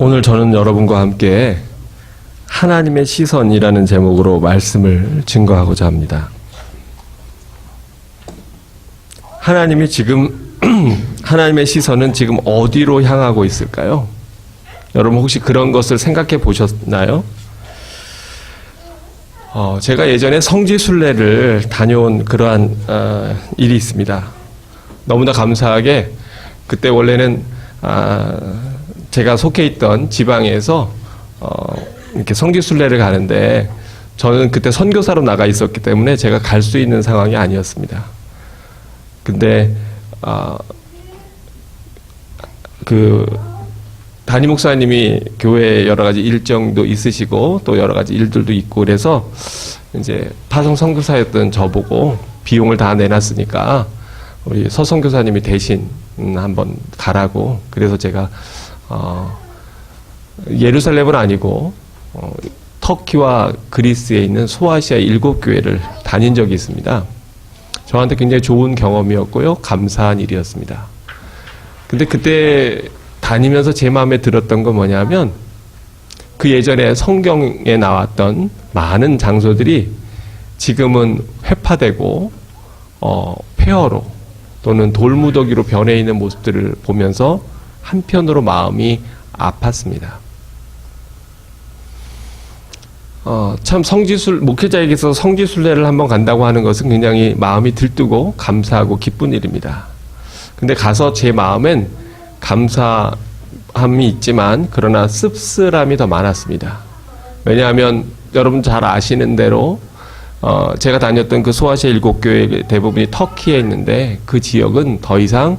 오늘 저는 여러분과 함께 하나님의 시선이라는 제목으로 말씀을 증거하고자 합니다. 하나님이 지금 하나님의 시선은 지금 어디로 향하고 있을까요? 여러분 혹시 그런 것을 생각해 보셨나요? 제가 예전에 성지순례를 다녀온 그러한 일이 있습니다. 너무나 감사하게 그때 원래는 제가 속해 있던 지방에서 이렇게 성지순례를 가는데 저는 그때 선교사로 나가 있었기 때문에 제가 갈 수 있는 상황이 아니었습니다. 근데 그 담임 목사님이 교회에 여러 가지 일정도 있으시고 또 여러 가지 일들도 있고 그래서 이제 파송 선교사였던 저보고 비용을 다 내놨으니까 우리 서 선교사님이 대신 한번 가라고, 그래서 제가 예루살렘은 아니고 터키와 그리스에 있는 소아시아 7교회를 다닌 적이 있습니다. 저한테 굉장히 좋은 경험이었고요, 감사한 일이었습니다. 근데 그때 다니면서 제 마음에 들었던 건 뭐냐면, 그 예전에 성경에 나왔던 많은 장소들이 지금은 회파되고 폐허로 또는 돌무더기로 변해 있는 모습들을 보면서 한편으로 마음이 아팠습니다. 참 목회자에게서 성지순례를 한번 간다고 하는 것은 굉장히 마음이 들뜨고 감사하고 기쁜 일입니다. 근데 가서 제 마음엔 감사함이 있지만 그러나 씁쓸함이 더 많았습니다. 왜냐하면 여러분 잘 아시는 대로 제가 다녔던 그 소아시아 7교회 대부분이 터키에 있는데 그 지역은 더 이상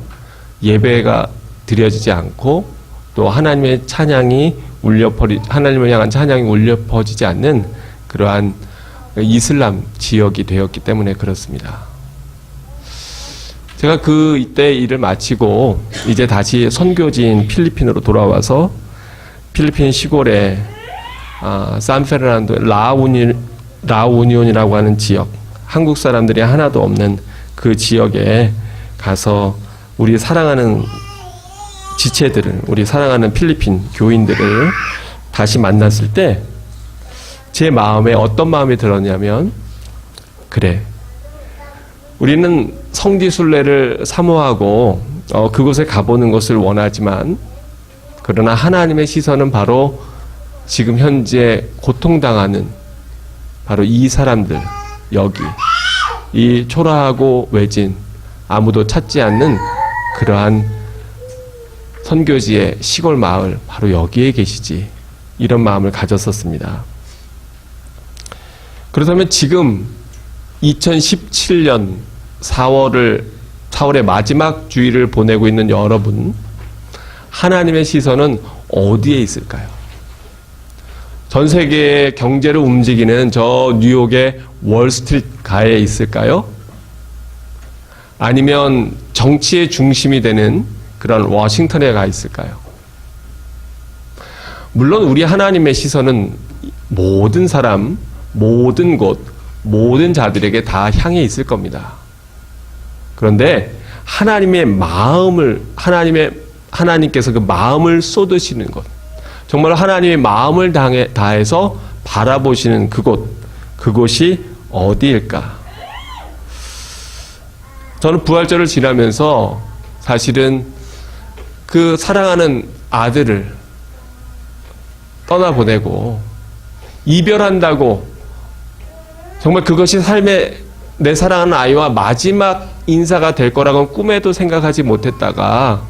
예배가 드려지지 않고 또 하나님의 찬양이 하나님을 향한 찬양이 울려 퍼지지 않는 그러한 이슬람 지역이 되었기 때문에 그렇습니다. 제가 이때 일을 마치고 이제 다시 선교지인 필리핀으로 돌아와서 필리핀 시골에 산페르난도 라우니온이라고 하는 지역, 한국 사람들이 하나도 없는 그 지역에 가서 우리 사랑하는 지체들을, 우리 사랑하는 필리핀 교인들을 다시 만났을 때 제 마음에 어떤 마음이 들었냐면, 그래, 우리는 성지순례를 사모하고 그곳에 가보는 것을 원하지만 그러나 하나님의 시선은 바로 지금 현재 고통당하는 바로 이 사람들, 여기 이 초라하고 외진 아무도 찾지 않는 그러한 선교지의 시골 마을, 바로 여기에 계시지, 이런 마음을 가졌었습니다. 그렇다면 지금 2017년 4월의 마지막 주일을 보내고 있는 여러분, 하나님의 시선은 어디에 있을까요? 전 세계의 경제를 움직이는 저 뉴욕의 월스트리트 가에 있을까요? 아니면 정치의 중심이 되는 그런 워싱턴에 가 있을까요? 물론 우리 하나님의 시선은 모든 사람, 모든 곳, 모든 자들에게 다 향해 있을 겁니다. 그런데 하나님께서 그 마음을 쏟으시는 것, 정말 하나님의 마음을 다해서 바라보시는 그곳이 어디일까? 저는 부활절을 지나면서 사실은 그 사랑하는 아들을 떠나보내고 이별한다고, 정말 그것이 삶의 내 사랑하는 아이와 마지막 인사가 될 거라고는 꿈에도 생각하지 못했다가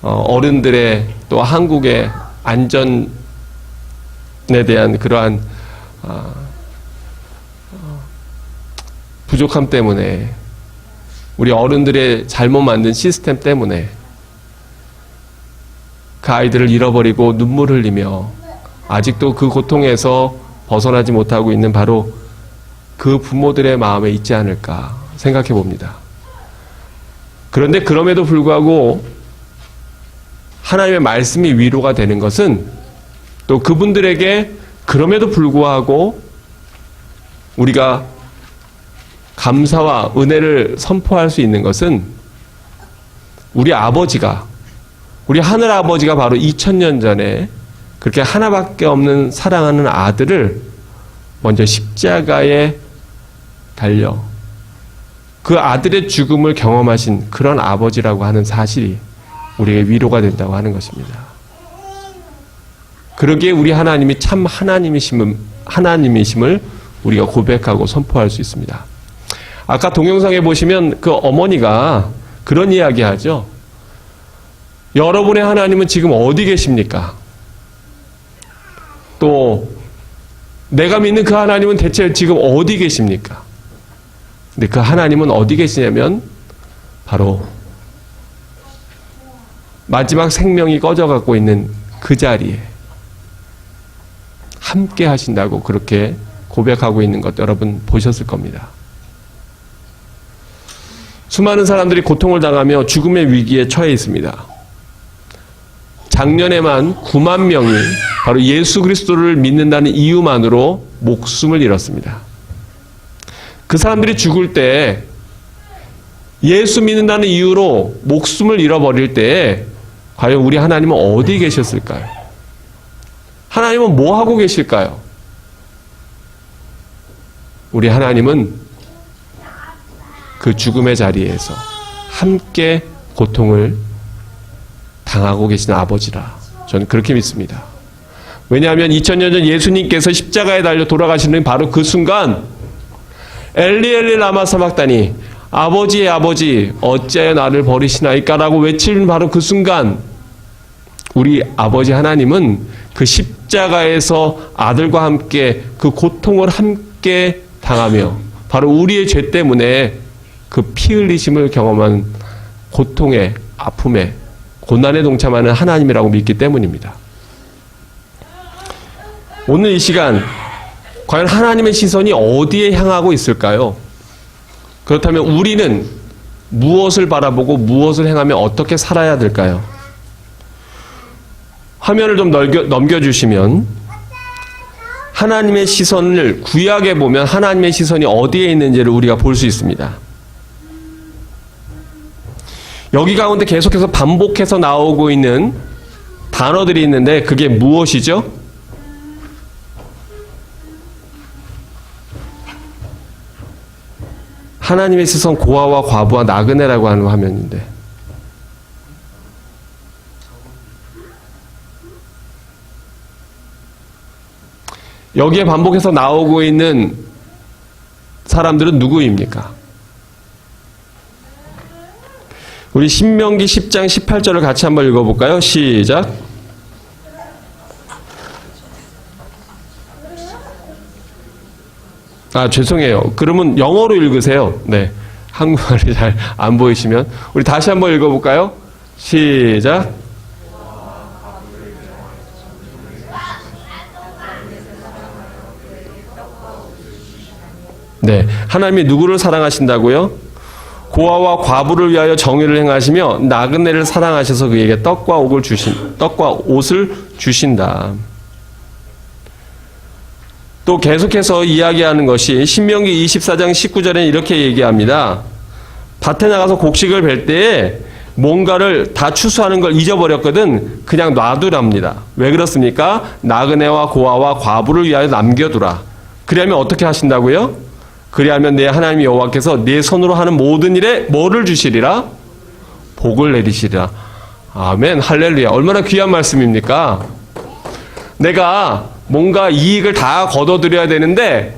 어른들의 또 한국의 안전에 대한 그러한 부족함 때문에, 우리 어른들의 잘못 만든 시스템 때문에 그 아이들을 잃어버리고 눈물 흘리며 아직도 그 고통에서 벗어나지 못하고 있는 바로 그 부모들의 마음에 있지 않을까 생각해 봅니다. 그런데 그럼에도 불구하고 하나님의 말씀이 위로가 되는 것은, 또 그분들에게 그럼에도 불구하고 우리가 감사와 은혜를 선포할 수 있는 것은, 우리 아버지가 우리 하늘 아버지가 바로 2000년 전에 그렇게 하나밖에 없는 사랑하는 아들을 먼저 십자가에 달려 그 아들의 죽음을 경험하신 그런 아버지라고 하는 사실이 우리에게 위로가 된다고 하는 것입니다. 그러기에 우리 하나님이 참 하나님이심을 우리가 고백하고 선포할 수 있습니다. 아까 동영상에 보시면 그 어머니가 그런 이야기 하죠. 여러분의 하나님은 지금 어디 계십니까? 또 내가 믿는 그 하나님은 대체 지금 어디 계십니까? 근데 그 하나님은 어디 계시냐면 바로 마지막 생명이 꺼져가고 있는 그 자리에 함께 하신다고 그렇게 고백하고 있는 것 여러분 보셨을 겁니다. 수많은 사람들이 고통을 당하며 죽음의 위기에 처해 있습니다. 작년에만 9만 명이 바로 예수 그리스도를 믿는다는 이유만으로 목숨을 잃었습니다. 그 사람들이 죽을 때 예수 믿는다는 이유로 목숨을 잃어버릴 때 과연 우리 하나님은 어디 계셨을까요? 하나님은 뭐 하고 계실까요? 우리 하나님은 그 죽음의 자리에서 함께 고통을 당하고 계신 아버지라 저는 그렇게 믿습니다. 왜냐하면 2000년 전 예수님께서 십자가에 달려 돌아가시는 바로 그 순간 엘리 엘리 라마 사박다니 아버지의 아버지 어찌하여 나를 버리시나이까 라고 외치는 바로 그 순간 우리 아버지 하나님은 그 십자가에서 아들과 함께 그 고통을 함께 당하며 바로 우리의 죄 때문에 그 피 흘리심을 경험한 고통에 아픔에 고난에 동참하는 하나님이라고 믿기 때문입니다. 오늘 이 시간 과연 하나님의 시선이 어디에 향하고 있을까요? 그렇다면 우리는 무엇을 바라보고 무엇을 행하며 어떻게 살아야 될까요? 화면을 좀 넘겨주시면 하나님의 시선을 구약에 보면 하나님의 시선이 어디에 있는지를 우리가 볼 수 있습니다. 여기 가운데 계속해서 반복해서 나오고 있는 단어들이 있는데 그게 무엇이죠? 하나님의 시선 고아와 과부와 나그네라고 하는 화면인데 여기에 반복해서 나오고 있는 사람들은 누구입니까? 우리 신명기 10장 18절을 같이 한번 읽어볼까요? 시작. 죄송해요. 그러면 영어로 읽으세요. 네. 한국말이 잘 안 보이시면. 우리 다시 한번 읽어볼까요? 시작. 네. 하나님이 누구를 사랑하신다고요? 고아와 과부를 위하여 정의를 행하시며 나그네를 사랑하셔서 그에게 떡과 옷을 주신다. 또 계속해서 이야기하는 것이 신명기 24장 19절에 이렇게 얘기합니다. 밭에 나가서 곡식을 벨 때에 뭔가를 다 추수하는 걸 잊어버렸거든 그냥 놔두랍니다. 왜 그렇습니까? 나그네와 고아와 과부를 위하여 남겨두라. 그리하면 어떻게 하신다고요? 그리하면 내 하나님 여호와께서 내 손으로 하는 모든 일에 뭐를 주시리라? 복을 내리시리라. 아멘, 할렐루야. 얼마나 귀한 말씀입니까? 내가 뭔가 이익을 다 걷어들여야 되는데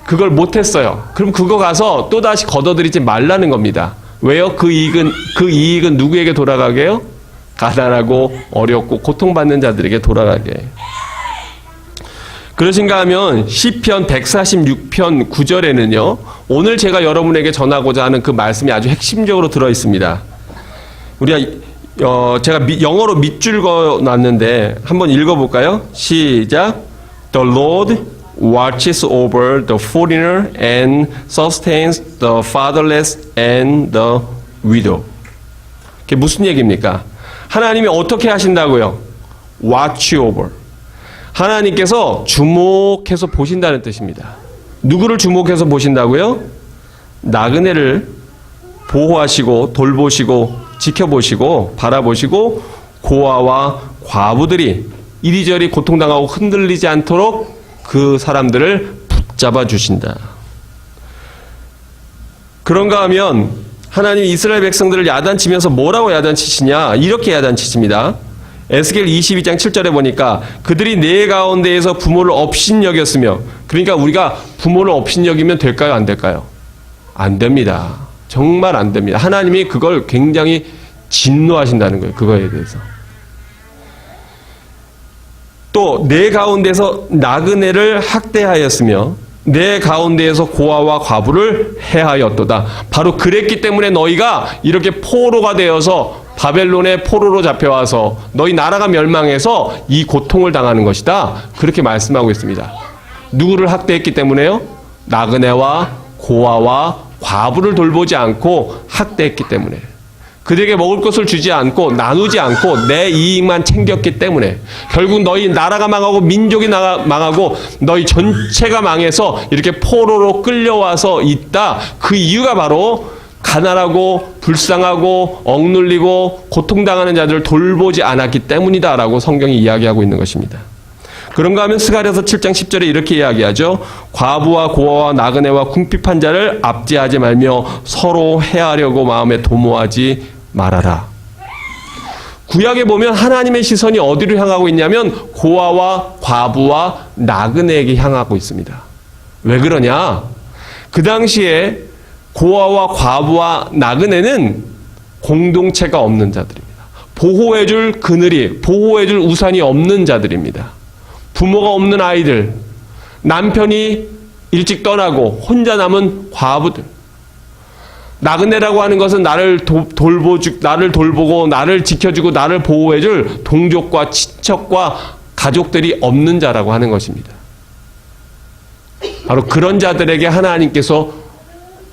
그걸 못했어요. 그럼 그거 가서 또다시 걷어들이지 말라는 겁니다. 왜요? 그 이익은 누구에게 돌아가게요? 가난하고 어렵고 고통받는 자들에게 돌아가게. 그러신가 하면 시편 146편 9절에는요. 오늘 제가 여러분에게 전하고자 하는 그 말씀이 아주 핵심적으로 들어있습니다. 우리가 제가 영어로 밑줄 그어놨는데 한번 읽어볼까요? 시작. The Lord watches over the foreigner and sustains the fatherless and the widow. 그게 무슨 얘기입니까? 하나님이 어떻게 하신다고요? Watch over. 하나님께서 주목해서 보신다는 뜻입니다. 누구를 주목해서 보신다고요? 나그네를 보호하시고 돌보시고 지켜보시고 바라보시고 고아와 과부들이 이리저리 고통당하고 흔들리지 않도록 그 사람들을 붙잡아 주신다. 그런가 하면 하나님이 이스라엘 백성들을 야단치면서 뭐라고 야단치시냐? 이렇게 야단치십니다. 에스겔 22장 7절에 보니까 그들이 내 가운데에서 부모를 업신여겼으며, 그러니까 우리가 부모를 업신여기면 될까요? 안 될까요? 안 됩니다. 정말 안 됩니다. 하나님이 그걸 굉장히 진노하신다는 거예요. 그거에 대해서. 또 내 가운데서 나그네를 학대하였으며 내 가운데에서 고아와 과부를 해하였도다. 바로 그랬기 때문에 너희가 이렇게 포로가 되어서 바벨론의 포로로 잡혀와서 너희 나라가 멸망해서 이 고통을 당하는 것이다. 그렇게 말씀하고 있습니다. 누구를 학대했기 때문에요? 나그네와 고아와 과부를 돌보지 않고 학대했기 때문에. 그들에게 먹을 것을 주지 않고 나누지 않고 내 이익만 챙겼기 때문에 결국 너희 나라가 망하고 민족이 망하고 너희 전체가 망해서 이렇게 포로로 끌려와서 있다. 그 이유가 바로 가난하고 불쌍하고 억눌리고 고통당하는 자들을 돌보지 않았기 때문이다라고 성경이 이야기하고 있는 것입니다. 그런가 하면 스가랴서 7장 10절에 이렇게 이야기하죠. 과부와 고아와 나그네와 궁핍한 자를 압제하지 말며 서로 해하려고 마음에 도모하지 말아라. 구약에 보면 하나님의 시선이 어디로 향하고 있냐면 고아와 과부와 나그네에게 향하고 있습니다. 왜 그러냐? 그 당시에 고아와 과부와 나그네는 공동체가 없는 자들입니다. 보호해줄 그늘이, 보호해줄 우산이 없는 자들입니다. 부모가 없는 아이들, 남편이 일찍 떠나고 혼자 남은 과부들. 나그네라고 하는 것은 나를 돌보고 나를 지켜주고 나를 보호해줄 동족과 친척과 가족들이 없는 자라고 하는 것입니다. 바로 그런 자들에게 하나님께서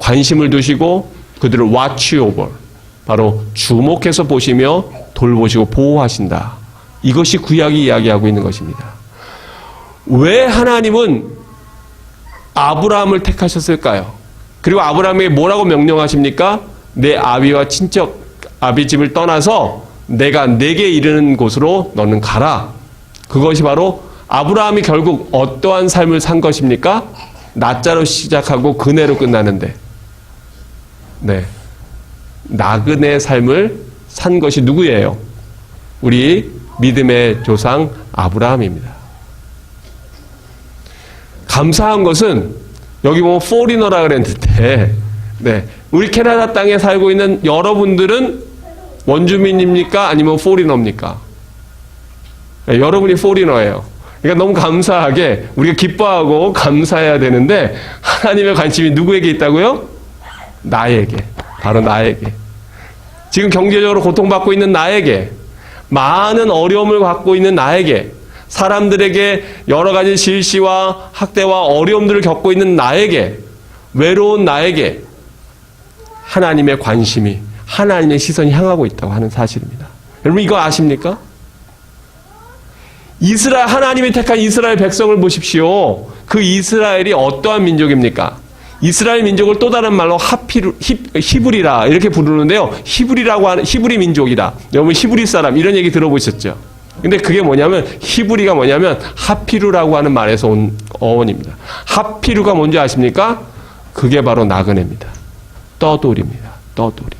관심을 두시고 그들을 watch over, 바로 주목해서 보시며 돌보시고 보호하신다. 이것이 구약이 이야기하고 있는 것입니다. 왜 하나님은 아브라함을 택하셨을까요? 그리고 아브라함에게 뭐라고 명령하십니까? 내 아비와 친척, 아비 집을 떠나서 내가 내게 이르는 곳으로 너는 가라. 그것이 바로 아브라함이 결국 어떠한 삶을 산 것입니까? 낮자로 시작하고 그네로 끝나는데, 네, 나그네 삶을 산 것이 누구예요? 우리 믿음의 조상 아브라함입니다. 감사한 것은 여기 보면 포리너라 그랬는데, 네, 우리 캐나다 땅에 살고 있는 여러분들은 원주민입니까? 아니면 포리너입니까? 네, 여러분이 포리너예요. 그러니까 너무 감사하게 우리가 기뻐하고 감사해야 되는데 하나님의 관심이 누구에게 있다고요? 나에게, 바로 나에게. 지금 경제적으로 고통받고 있는 나에게, 많은 어려움을 갖고 있는 나에게, 사람들에게 여러 가지 질시와 학대와 어려움들을 겪고 있는 나에게, 외로운 나에게 하나님의 관심이, 하나님의 시선이 향하고 있다고 하는 사실입니다. 여러분 이거 아십니까? 하나님이 택한 이스라엘 백성을 보십시오. 그 이스라엘이 어떠한 민족입니까? 이스라엘 민족을 또 다른 말로 히브리라 이렇게 부르는데요. 히브리 민족이다. 여러분 히브리 사람 이런 얘기 들어보셨죠? 근데 그게 뭐냐면 히브리가 뭐냐면 하피루라고 하는 말에서 온 어원입니다. 하피루가 뭔지 아십니까? 그게 바로 나그네입니다. 떠돌입니다. 떠돌이.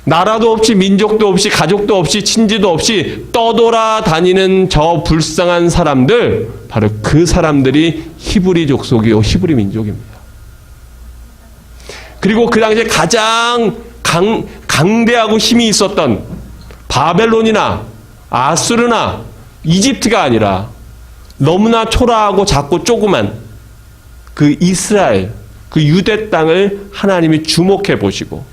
나라도 없이 민족도 없이 가족도 없이 친지도 없이 떠돌아 다니는 저 불쌍한 사람들, 바로 그 사람들이 히브리 족속이요 히브리 민족입니다. 그리고 그 당시에 가장 강대하고 힘이 있었던 바벨론이나 아수르나 이집트가 아니라 너무나 초라하고 작고 조그만 그 이스라엘, 그 유대 땅을 하나님이 주목해 보시고,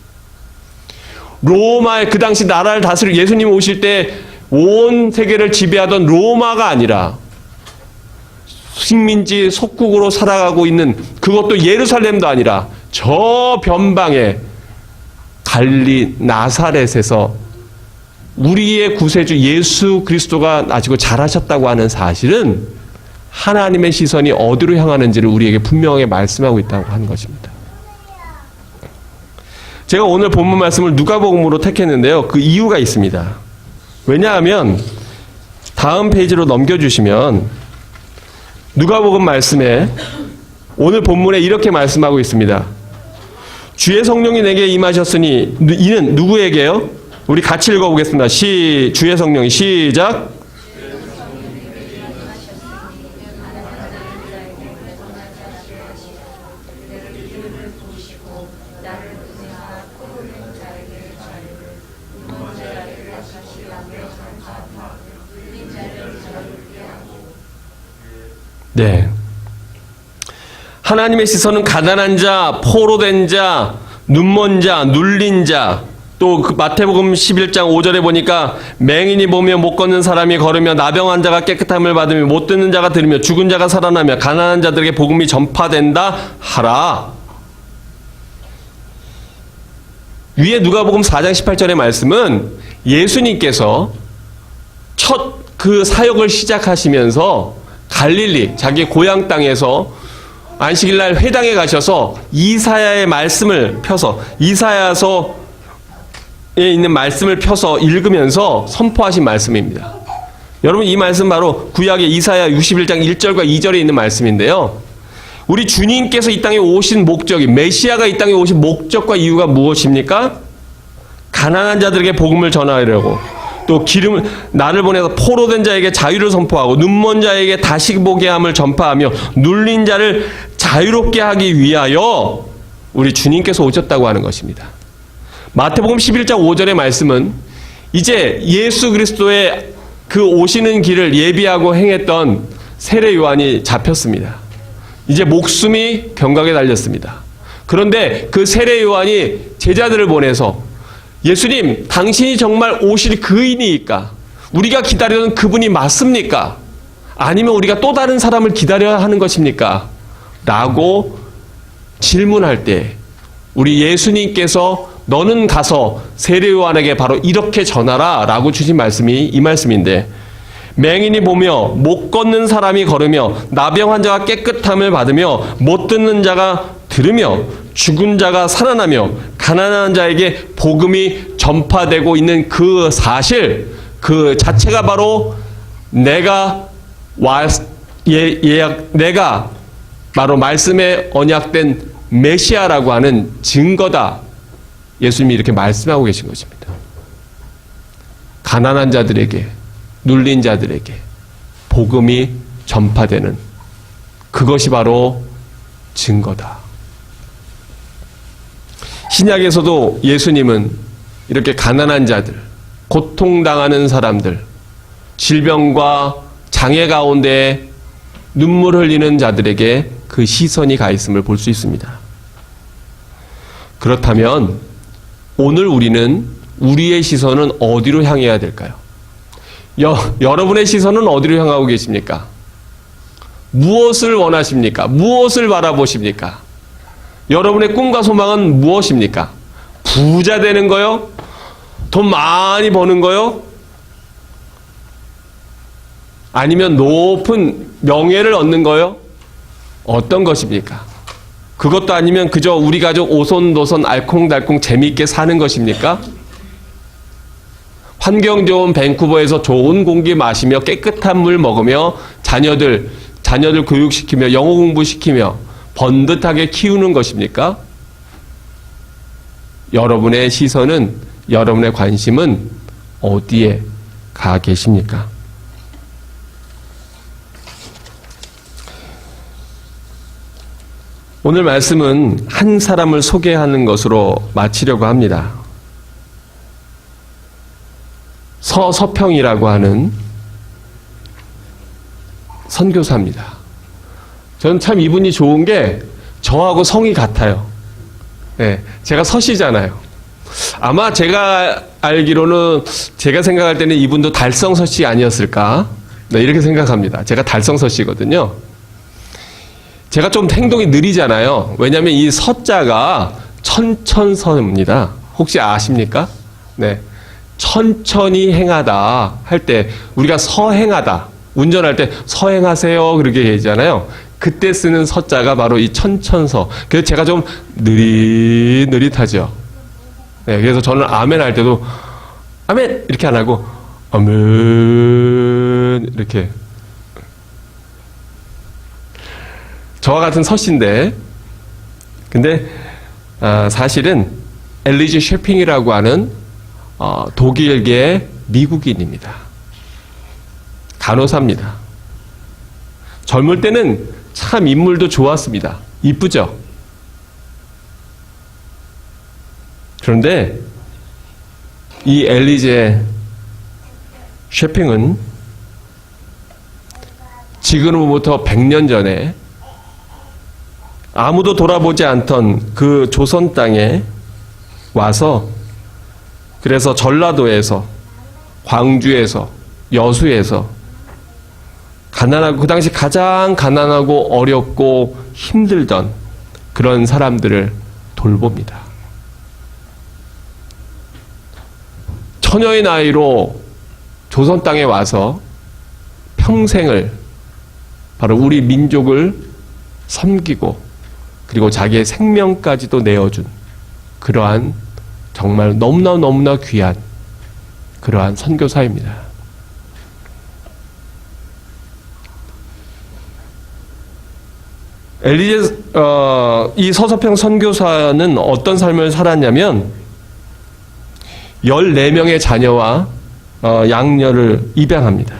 로마의 그 당시 나라를 다스릴, 예수님 오실 때 온 세계를 지배하던 로마가 아니라 식민지 속국으로 살아가고 있는, 그것도 예루살렘도 아니라 저 변방에 갈릴리 나사렛에서 우리의 구세주 예수 그리스도가 나시고 자라셨다고 하는 사실은 하나님의 시선이 어디로 향하는지를 우리에게 분명하게 말씀하고 있다고 하는 것입니다. 제가 오늘 본문 말씀을 누가복음으로 택했는데요. 그 이유가 있습니다. 왜냐하면 다음 페이지로 넘겨주시면 누가복음 말씀에 오늘 본문에 이렇게 말씀하고 있습니다. 주의 성령이 내게 임하셨으니 이는 누구에게요? 우리 같이 읽어보겠습니다. 주의 성령이 시작. 네. 하나님의 시선은 가난한 자, 포로된 자, 눈먼 자, 눌린 자, 또 그 마태복음 11장 5절에 보니까 맹인이 보며 못 걷는 사람이 걸으며 나병 환자가 깨끗함을 받으며 못 듣는 자가 들으며 죽은 자가 살아나며 가난한 자들에게 복음이 전파된다 하라. 위에 누가복음 4장 18절의 말씀은 예수님께서 첫 그 사역을 시작하시면서 갈릴리 자기 고향 땅에서 안식일날 회당에 가셔서 이사야의 말씀을 펴서 이사야서에 있는 말씀을 펴서 읽으면서 선포하신 말씀입니다. 여러분 이 말씀 바로 구약의 이사야 61장 1절과 2절에 있는 말씀인데요. 우리 주님께서 이 땅에 오신 목적이 메시아가 이 땅에 오신 목적과 이유가 무엇입니까? 가난한 자들에게 복음을 전하려고 또 나를 보내서 포로된 자에게 자유를 선포하고 눈먼 자에게 다시 보게 함을 전파하며 눌린 자를 자유롭게 하기 위하여 우리 주님께서 오셨다고 하는 것입니다. 마태복음 11장 5절의 말씀은 이제 예수 그리스도의 그 오시는 길을 예비하고 행했던 세례 요한이 잡혔습니다. 이제 목숨이 경각에 달렸습니다. 그런데 그 세례 요한이 제자들을 보내서 예수님, 당신이 정말 오실 그이니까 우리가 기다리던 그분이 맞습니까? 아니면 우리가 또 다른 사람을 기다려야 하는 것입니까? 라고 질문할 때 우리 예수님께서 너는 가서 세례 요한에게 바로 이렇게 전하라 라고 주신 말씀이 이 말씀인데, 맹인이 보며 못 걷는 사람이 걸으며 나병 환자가 깨끗함을 받으며 못 듣는 자가 들으며 죽은 자가 살아나며 가난한 자에게 복음이 전파되고 있는 그 사실, 그 자체가 바로 내가 바로 말씀에 언약된 메시아라고 하는 증거다. 예수님이 이렇게 말씀하고 계신 것입니다. 가난한 자들에게, 눌린 자들에게 복음이 전파되는 그것이 바로 증거다. 신약에서도 예수님은 이렇게 가난한 자들, 고통당하는 사람들, 질병과 장애 가운데 눈물 흘리는 자들에게 그 시선이 가 있음을 볼 수 있습니다. 그렇다면 오늘 우리는 우리의 시선은 어디로 향해야 될까요? 여러분의 시선은 어디로 향하고 계십니까? 무엇을 원하십니까? 무엇을 바라보십니까? 여러분의 꿈과 소망은 무엇입니까? 부자 되는 거요? 돈 많이 버는 거요? 아니면 높은 명예를 얻는 거요? 어떤 것입니까? 그것도 아니면 그저 우리 가족 오손도손 알콩달콩 재미있게 사는 것입니까? 환경 좋은 밴쿠버에서 좋은 공기 마시며 깨끗한 물 먹으며 자녀들 교육시키며 영어 공부시키며 번듯하게 키우는 것입니까? 여러분의 시선은, 여러분의 관심은 어디에 가 계십니까? 오늘 말씀은 한 사람을 소개하는 것으로 마치려고 합니다. 서서평이라고 하는 선교사입니다. 저는 참 이분이 좋은 게 저하고 성이 같아요. 네, 제가 서씨잖아요. 아마 제가 알기로는, 제가 생각할 때는 이분도 달성서씨 아니었을까? 네, 이렇게 생각합니다. 제가 달성서씨거든요. 제가 좀 행동이 느리잖아요. 왜냐하면 이 서자가 천천서입니다. 혹시 아십니까? 네, 천천히 행하다 할 때 우리가 서행하다, 운전할 때 서행하세요 그렇게 얘기하잖아요. 그때 쓰는 서자가 바로 이 천천서. 그래서 제가 좀 느릿하죠. 네, 그래서 저는 아멘 할 때도 아멘 이렇게 안 하고 아멘 이렇게 저와 같은 서씨인데, 근데 사실은 엘리제 셰핑이라고 하는 독일계 미국인입니다. 간호사입니다. 젊을 때는 참 인물도 좋았습니다. 이쁘죠? 그런데 이 엘리제 셰핑은 지금으로부터 100년 전에 아무도 돌아보지 않던 그 조선 땅에 와서, 그래서 전라도에서, 광주에서, 여수에서 가난하고, 그 당시 가장 가난하고 어렵고 힘들던 그런 사람들을 돌봅니다. 처녀의 나이로 조선 땅에 와서 평생을 바로 우리 민족을 섬기고, 그리고 자기의 생명까지도 내어준 그러한 정말 너무나 귀한 그러한 선교사입니다. 엘리제 이 서서평 선교사는 어떤 삶을 살았냐면 14명의 자녀와 양녀를 입양합니다.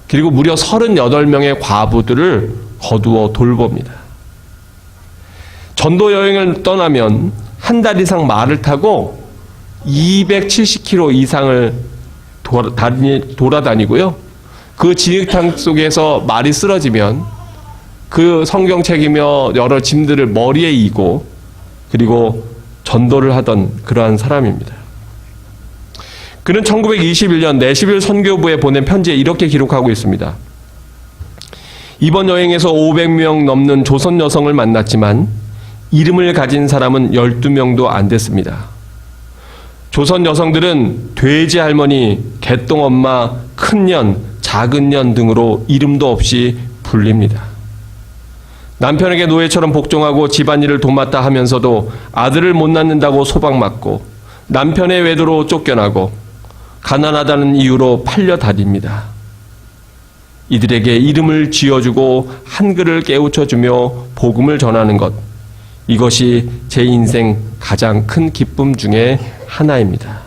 그리고 무려 38명의 과부들을 거두어 돌봅니다. 전도 여행을 떠나면 한 달 이상 말을 타고 270km 이상을 돌아다니고요. 그 진흙탕 속에서 말이 쓰러지면 그 성경책이며 여러 짐들을 머리에 이고, 그리고 전도를 하던 그러한 사람입니다. 그는 1921년 내시빌 선교부에 보낸 편지에 이렇게 기록하고 있습니다. 이번 여행에서 500명 넘는 조선 여성을 만났지만 이름을 가진 사람은 12명도 안 됐습니다. 조선 여성들은 돼지 할머니, 개똥 엄마, 큰년, 작은년 등으로 이름도 없이 불립니다. 남편에게 노예처럼 복종하고 집안일을 도맡다 하면서도 아들을 못 낳는다고 소박맞고, 남편의 외도로 쫓겨나고, 가난하다는 이유로 팔려 다닙니다. 이들에게 이름을 지어주고 한글을 깨우쳐주며 복음을 전하는 것, 이것이 제 인생 가장 큰 기쁨 중에 하나입니다.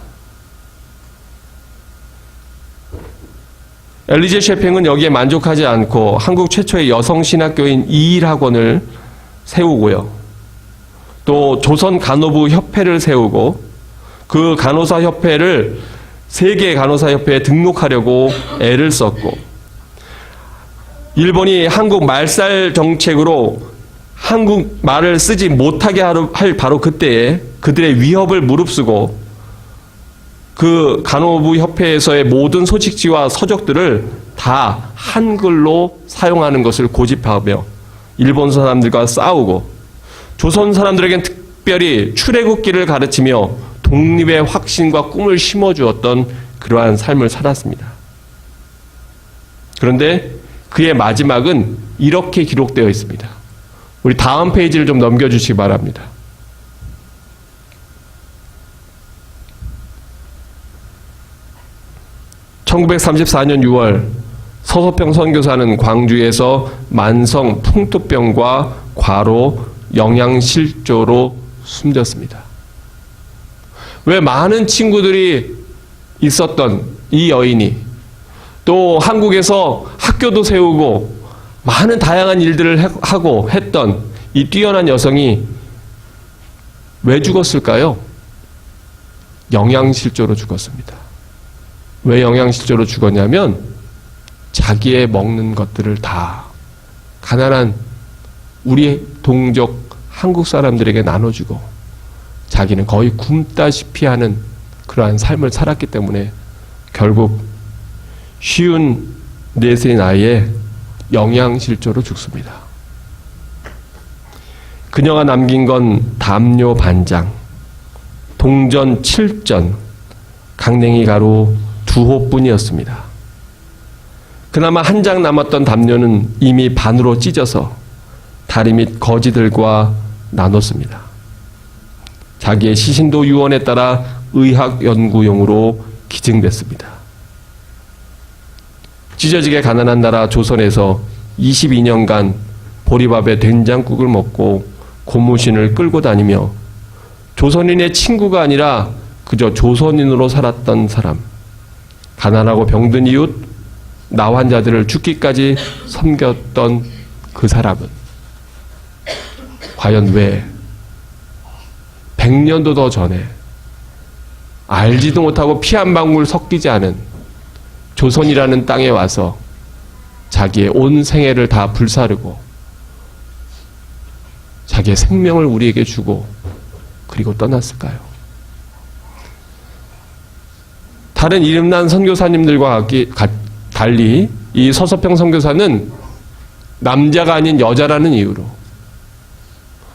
엘리제 셰핑은 여기에 만족하지 않고 한국 최초의 여성 신학교인 이일학원을 세우고요. 또 조선 간호부 협회를 세우고, 그 간호사 협회를 세계 간호사 협회에 등록하려고 애를 썼고, 일본이 한국 말살 정책으로 한국 말을 쓰지 못하게 할 바로 그때에 그들의 위협을 무릅쓰고 그 간호부 협회에서의 모든 소식지와 서적들을 다 한글로 사용하는 것을 고집하며 일본 사람들과 싸우고, 조선 사람들에겐 특별히 출애굽기를 가르치며 독립의 확신과 꿈을 심어주었던 그러한 삶을 살았습니다. 그런데 그의 마지막은 이렇게 기록되어 있습니다. 우리 다음 페이지를 좀 넘겨주시기 바랍니다. (1934년 6월) 서서평 선교사는 광주에서 만성 풍토병과 과로, 영양실조로 숨졌습니다. 왜 많은 친구들이 있었던 이 여인이, 또 한국에서 학교도 세우고 많은 다양한 일들을 하고 했던 이 뛰어난 여성이 왜 죽었을까요? 영양실조로 죽었습니다. 왜 영양실조로 죽었냐면 자기의 먹는 것들을 다 가난한 우리 동족 한국 사람들에게 나눠주고 자기는 거의 굶다시피 하는 그러한 삶을 살았기 때문에 결국 54의 나이에 영양실조로 죽습니다. 그녀가 남긴 건 담요 반장, 동전 7전, 강냉이 가루 2호뿐이었습니다. 그나마 한 장 남았던 담요는 이미 반으로 찢어서 다리 및 거지들과 나눴습니다. 자기의 시신도 유언에 따라 의학 연구용으로 기증됐습니다. 찢어지게 가난한 나라 조선에서 22년간 보리밥에 된장국을 먹고 고무신을 끌고 다니며 조선인의 친구가 아니라 그저 조선인으로 살았던 사람, 가난하고 병든 이웃, 나 환자들을 죽기까지 섬겼던 그 사람은 과연 왜 100년도 더 전에 알지도 못하고 피 한 방울 섞이지 않은 조선이라는 땅에 와서 자기의 온 생애를 다 불사르고 자기의 생명을 우리에게 주고 그리고 떠났을까요? 다른 이름난 선교사님들과 달리 이 서서평 선교사는 남자가 아닌 여자라는 이유로,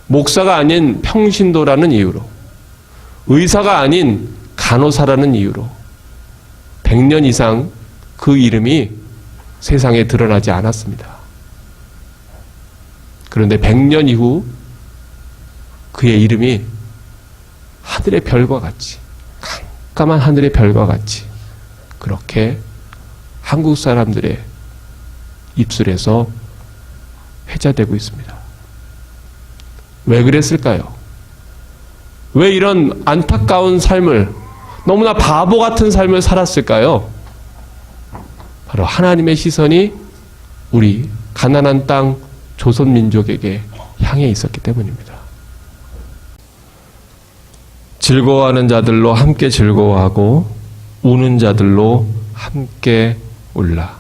목사가 아닌 평신도라는 이유로, 의사가 아닌 간호사라는 이유로 100년 이상 그 이름이 세상에 드러나지 않았습니다. 그런데 100년 이후 그의 이름이 하늘의 별과 같이, 깜깜한 하늘의 별과 같이 그렇게 한국 사람들의 입술에서 회자되고 있습니다. 왜 그랬을까요? 왜 이런 안타까운 삶을, 너무나 바보 같은 삶을 살았을까요? 바로 하나님의 시선이 우리 가난한 땅 조선민족에게 향해 있었기 때문입니다. 즐거워하는 자들로 함께 즐거워하고 우는 자들로 함께 울라.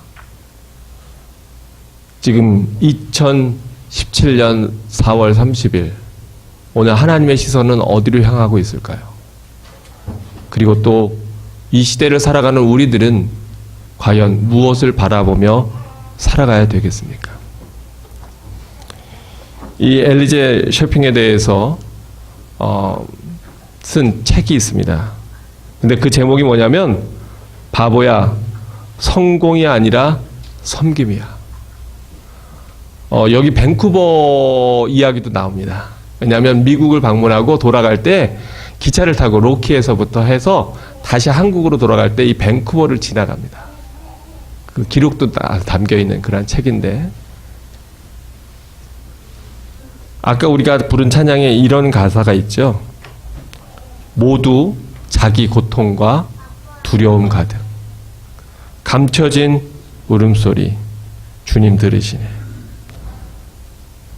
지금 2017년 4월 30일 오늘 하나님의 시선은 어디로 향하고 있을까요? 그리고 또 이 시대를 살아가는 우리들은 과연 무엇을 바라보며 살아가야 되겠습니까? 이 엘리제 쇼핑에 대해서 쓴 책이 있습니다. 근데 그 제목이 뭐냐면 바보야, 성공이 아니라 섬김이야. 여기 밴쿠버 이야기도 나옵니다. 왜냐하면 미국을 방문하고 돌아갈 때 기차를 타고 로키에서부터 해서 다시 한국으로 돌아갈 때 이 밴쿠버를 지나갑니다. 그 기록도 다 담겨있는 그런 책인데, 아까 우리가 부른 찬양에 이런 가사가 있죠. 모두 자기 고통과 두려움 가득 감춰진 울음소리 주님 들으시네.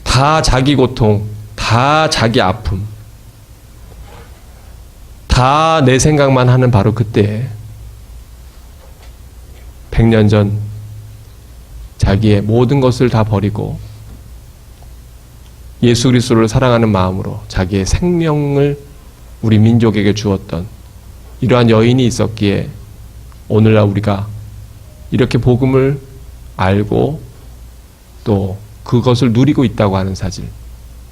다 자기 고통, 다 자기 아픔, 다 내 생각만 하는 바로 그때 100년 전 자기의 모든 것을 다 버리고 예수 그리스도를 사랑하는 마음으로 자기의 생명을 우리 민족에게 주었던 이러한 여인이 있었기에 오늘날 우리가 이렇게 복음을 알고 또 그것을 누리고 있다고 하는 사실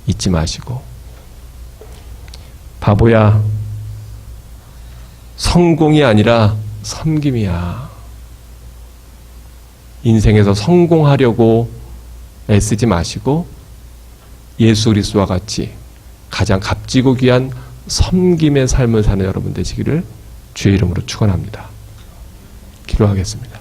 잊지 마시고, 바보야, 성공이 아니라 섬김이야. 인생에서 성공하려고 애쓰지 마시고 예수 그리스도와 같이 가장 값지고 귀한 섬김의 삶을 사는 여러분 되시기를 주의 이름으로 축원합니다. 기도하겠습니다.